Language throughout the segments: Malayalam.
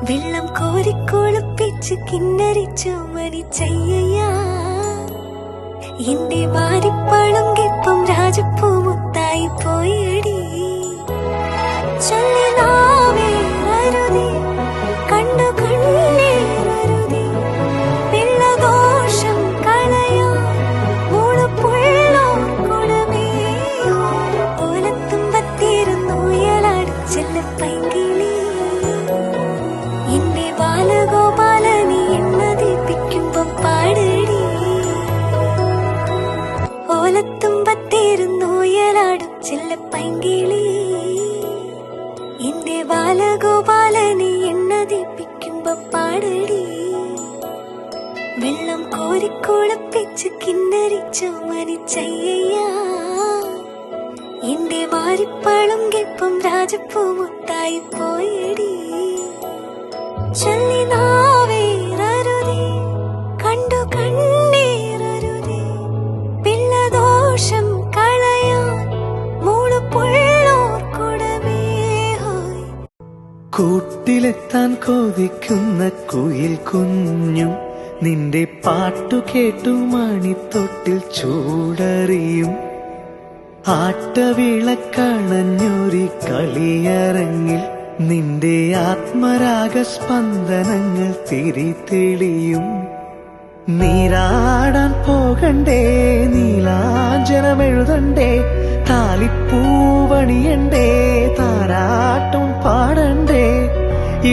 വെള്ളം കോരിക്കൊളിപ്പിച്ച് കിന്നരിച്ചു മരിച്ചയ്യ. എന്റെ വാരിപ്പളുങ്കിപ്പം രാജപ്പൂ മുത്തായി പോയടി. ചൊല്ലിനാവേറരുതേ കണ്ടു കണ്ണേറരുതേ പിള്ളദോഷം കളയാൻ മൂളുപുള്ളോർ കുടമേയോ. ഓലത്തുമ്പത്തിരുന്നുയലാടി ചെല്ലപ്പൈങ്കിളി. എന്റെ ബാലഗോപാലനി എണ്ണ ദീപിക്കുമ്പം പാടടി. ഓലത്തുമ്പത്തിരുന്നുയലാടും ചെല്ലപ്പൈങ്കിളി. എന്റെ ബാലഗോപാലനി എണ്ണ ദീപിക്കുമ്പം പാടടി. വെള്ളം കോരിക്കുളപ്പിച്ച് കിന്നരിച്ചു മരിച്ചയ്യ. എന്റെ വാരിപ്പളുങ്കിപ്പം രാജപ്പൂ മുത്തായി പോയടി. ചൊല്ലിനാവേറരുതേ കണ്ടു കണ്ണേറരുതേ പിള്ളദോഷം കളയാൻ മൂളുപുള്ളോർ കുടമേ ഹോയ്. കൂട്ടിലെത്താൻ കൊതിക്കുന്ന കുയിൽ കുഞ്ഞും നിന്റെ പാട്ടു കേട്ടു മണിത്തൊട്ടിൽ ചൂടറിയും. ആട്ടവിളക്കണഞ്ഞൊരി കളിയരങ്ങിൽ നിന്റെ ആത്മരാഗ സ്പന്ദനങ്ങൾ തിരിതെളിയും. നീരാടാൻ പോകണ്ടേ, നീലാഞ്ജനമെഴുതണ്ടേ, താലിപ്പൂവണിയണ്ടേ, താരാട്ടും പാടണ്ടേ,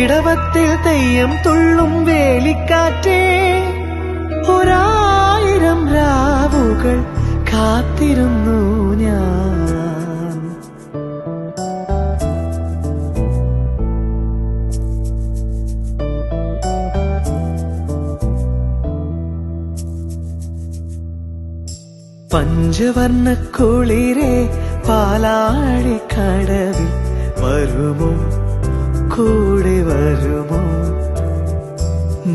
ഇടവത്തിൽ തെയ്യം തുള്ളും വേലിക്കാറ്റേ. 1000 രാവുകൾ കാത്തിരുന്നു ഞാൻ. പഞ്ചവർണ്ണ കുളിരേ പാലാഴിക്കടവിൽ വരുമോ, കൂടെ വരുമോ?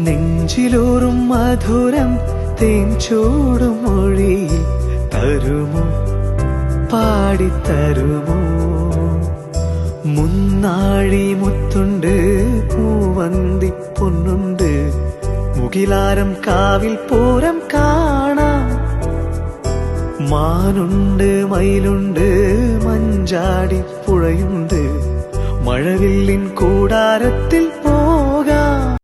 നെഞ്ചിലൂറും മധുരം തേൻ ചൂടും മൊഴിയിൽ തരുമോ, പാടിത്തരുമോ? മുന്നാഴി മുത്തുണ്ട്, പൂവന്തി പൊന്നുണ്ട്, മുകിലാരം കാവിൽ പൂരം കാണാം. മാനുണ്ട്, മയിലുണ്ട്, മഞ്ചാടി പുഴയുണ്ട്, മഴവില്ലിൻ കൂടാരത്തിൽ